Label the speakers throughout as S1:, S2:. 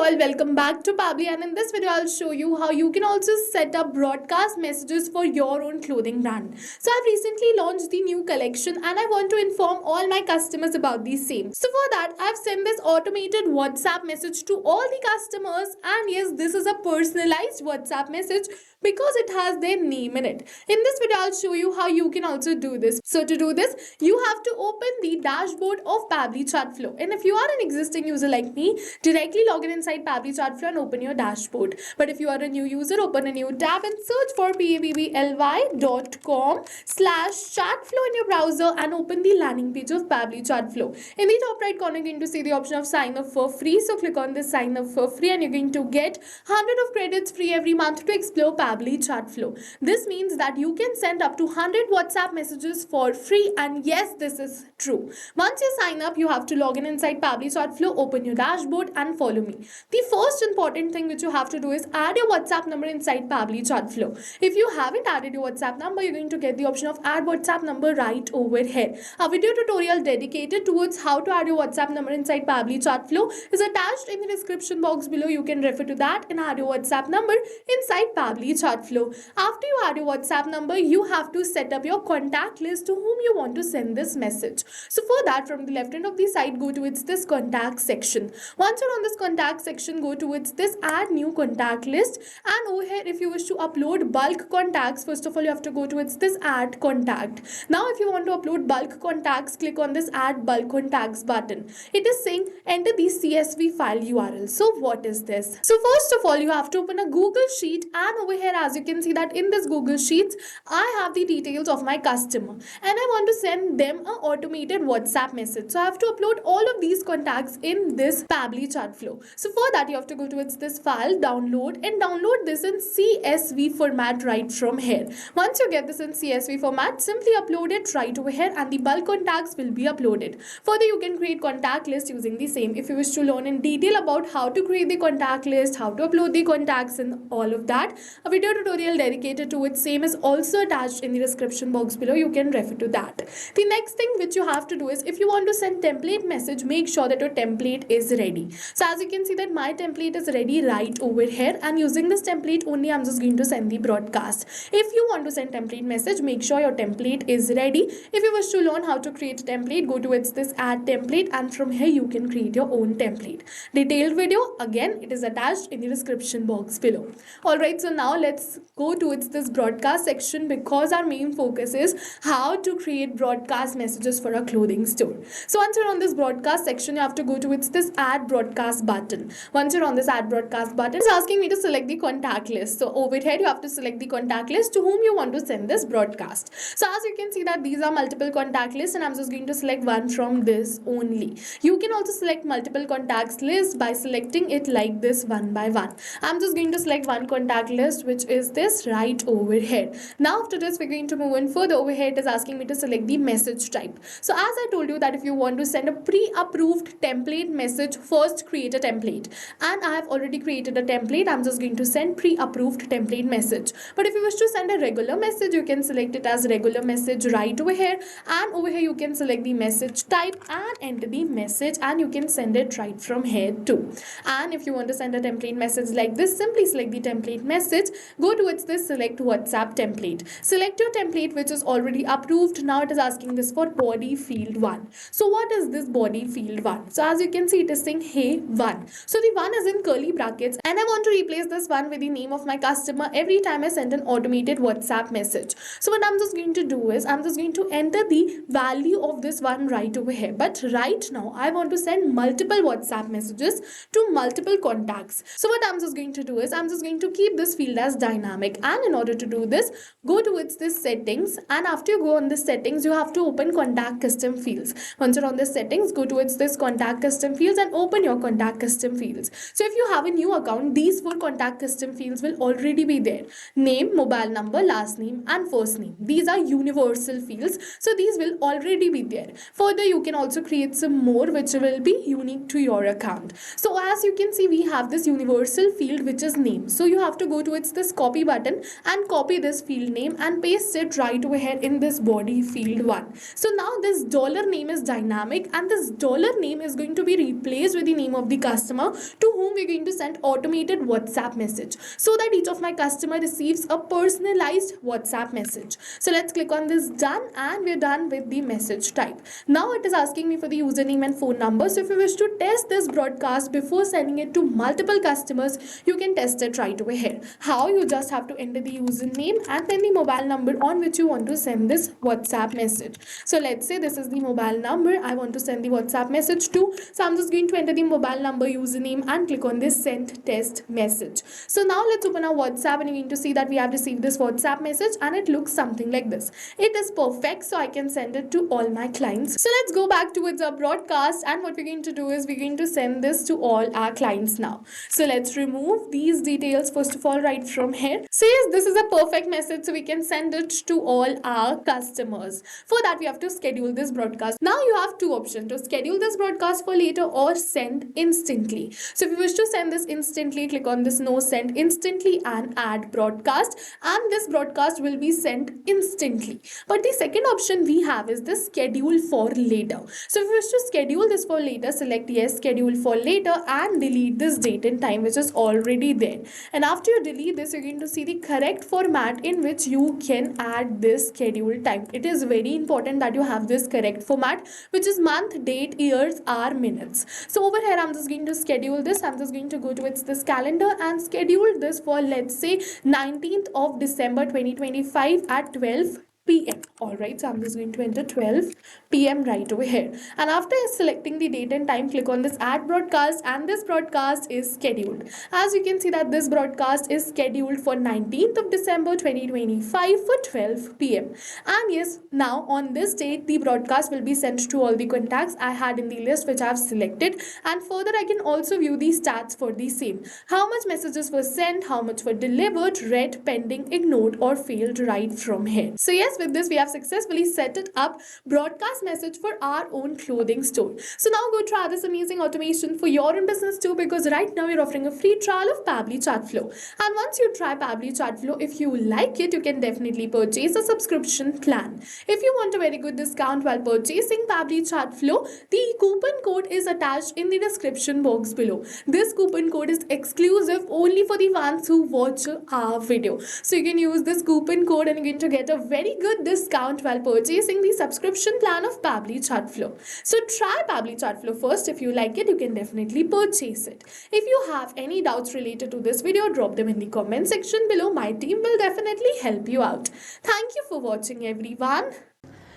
S1: all, welcome back to Pabbly, and in this video I'll show you how you can also set up broadcast messages for your own clothing brand. So I've recently launched the new collection and I want to inform all my customers about the same. So for that I've sent this automated WhatsApp message to all the customers, and yes, this is a personalized WhatsApp message because it has their name in it. In this video I'll show you how you can also do this. So to do this, you have to open the dashboard of Pabbly Chatflow, and if you are an existing user like me, directly log in inside Pabbly Chatflow and open your dashboard. But if you are a new user, open a new tab and search for pabbly.com/chatflow in your browser and open the landing page of Pabbly Chatflow. In the top right corner, you're going to see the option of sign up for free. So click on this sign up for free and you're going to get 100 of credits free every month to explore Pabbly Chatflow. This means that you can send up to 100 WhatsApp messages for free, and yes, this is true. Once you sign up, you have to log in inside Pabbly Chatflow, open your dashboard and follow me. The first important thing which you have to do is add your WhatsApp number inside Pabbly Chatflow. If you haven't added your WhatsApp number, you're going to get the option of add WhatsApp number right over here. A video tutorial dedicated towards how to add your WhatsApp number inside Pabbly Chatflow is attached in the description box below. You can refer to that and add your WhatsApp number inside Pabbly Chatflow. After you add your WhatsApp number, you have to set up your contact list to whom you want to send this message. So for that, from the left end of the site, go towards this contact section. Once you're on this contact section, go towards this add new contact list, and over here if you wish to upload bulk contacts, first of all you have to go towards this add contact. Now if you want to upload bulk contacts, click on this add bulk contacts button. It is saying enter the CSV file URL. So what is this? So first of all, you have to open a Google Sheet, and over here as you can see that in this Google Sheets I have the details of my customer and I want to send them an automated WhatsApp message. So I have to upload all of these contacts in this Pabbly Chatflow. So for that you have to go towards this file, download, and download this in CSV format right from here. Once you get this in CSV format, simply upload it right over here and the bulk contacts will be uploaded. Further, you can create contact list using the same. If you wish to learn in detail about how to create the contact list, how to upload the contacts and all of that, a video tutorial dedicated to it same is also attached in the description box below. You can refer to that. The next thing which you have to do is, if you want to send template message, make sure that your template is ready. So as you can see that my template is ready right over here, and using this template only I'm just going to send the broadcast. If you want to send template message, make sure your template is ready. If you wish to learn how to create a template, go towards this add template, and from here you can create your own template. Detailed video, again, it is attached in the description box below. Alright, so now let's go towards this broadcast section, because our main focus is how to create broadcast messages for a clothing store. So once you're on this broadcast section, you have to go towards this add broadcast button. Once you're on this add broadcast button, it's asking me to select the contact list. So over here you have to select the contact list to whom you want to send this broadcast. So as you can see that these are multiple contact lists, and I'm just going to select one from this only. You can also select multiple contacts list by selecting it like this one by one. I'm just going to select one contact list, which is this right over here. Now after this we're going to move on further. Over here it is asking me to select the message type. So as I told you that if you want to send a pre-approved template message, first create a template, and I have already created a template. I'm just going to send pre-approved template message. But if you wish to send a regular message, you can select it as regular message right over here, and over here you can select the message type and enter the message, and you can send it right from here too. And if you want to send a template message like this, simply select the template message, go towards this select WhatsApp template, select your template which is already approved. Now it is asking this for body field 1. So what is this body field 1? So as you can see, it is saying hey 1. So the 1 is in curly brackets, and I want to replace this 1 with the name of my customer every time I send an automated WhatsApp message. So what I'm just going to do is, I'm just going to enter the value of this 1 right over here. But right now I want to send multiple WhatsApp messages to multiple contacts. So what I'm just going to do is, I'm just going to keep this field as dynamic, and in order to do this, go towards this settings, and after you go on this settings, you have to open contact custom fields. Once you're on this settings, go towards this contact custom fields and open your contact custom fields. So if you have a new account, these 4 contact custom fields will already be there: name, mobile number, last name and first name. These are universal fields, so these will already be there. Further, you can also create some more which will be unique to your account. So as you can see, we have this universal field which is name. So you have to go towards this copy button and copy this field name and paste it right over here in this body field 1. So now this dollar name is dynamic, and this dollar name is going to be replaced with the name of the customer to whom we're going to send automated WhatsApp message so that each of my customer receives a personalized WhatsApp message. So let's click on this done, and we're done with the message type. Now it is asking me for the username and phone number. So if you wish to test this broadcast before sending it to multiple customers, you can test it right over here. How? You just have to enter the username and then the mobile number on which you want to send this WhatsApp message. So let's say this is the mobile number I want to send the WhatsApp message to. So I'm just going to enter the mobile number, username, and click on this send test message. So now let's open our WhatsApp, and you're going to see that we have received this WhatsApp message, and it looks something like this. It is perfect, so I can send it to all my clients. So let's go back towards our broadcast, and what we're going to do is we're going to send this to all our clients now. So let's remove these details first of all right from here. So yes, this is a perfect message, so we can send it to all our customers. For that, we have to schedule this broadcast. Now you have two options: to schedule this broadcast for later or send instantly. So if you wish to send this instantly, click on this no send instantly and add broadcast, and this broadcast will be sent instantly. But the second option we have is the schedule for later. So if you wish to schedule this for later, select yes, schedule for later, and delete this date and time which is already there. And after you delete this, you're going to see the correct format in which you can add this schedule time. It is very important that you have this correct format, which is month, date, years, hour, minutes. So over here, I'm just going to schedule this. I'm just going to go to this calendar and schedule this for, let's say, 19th of December 2025 at 12 p.m. Alright, so I'm just going to enter 12 p.m. right over here. And after selecting the date and time, click on this add broadcast, and this broadcast is scheduled. As you can see that this broadcast is scheduled for 19th of December 2025 for 12 p.m. And yes, now on this date, the broadcast will be sent to all the contacts I had in the list which I have selected. And further, I can also view the stats for the same. How much messages were sent, how much were delivered, read, pending, ignored, or failed right from here. So yes, with this we have successfully set it up broadcast message for our own clothing store. So now go try this amazing automation for your own business too, because right now we're offering a free trial of Pabbly Chatflow. And once you try Pabbly Chatflow, if you like it, you can definitely purchase a subscription plan. If you want a very good discount while purchasing Pabbly Chatflow, the coupon code is attached in the description box below. This coupon code is exclusive only for the ones who watch our video. So you can use this coupon code and you're going to get a very good discount while purchasing the subscription plan of Pabbly Chatflow. So try Pabbly Chatflow first. If you like it, you can definitely purchase it. If you have any doubts related to this video, drop them in the comment section below. My team will definitely help you out. Thank you for watching, everyone.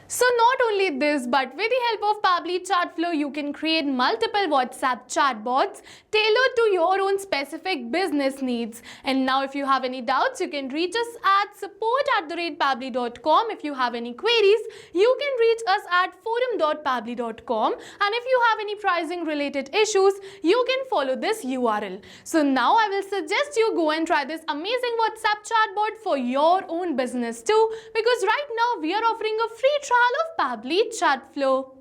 S1: So not only this, but with the help of Pabbly Chatflow, you can create multiple WhatsApp chatbots tailored to your own specific business needs. And now if you have any doubts, you can reach us at support@pabbly.com. If you have any queries, you can reach us at forum.pabbly.com. And if you have any pricing related issues, you can follow this URL. So now I will suggest you go and try this amazing WhatsApp chatbot for your own business too, because right now we are offering a free trial of Pabbly Chatflow.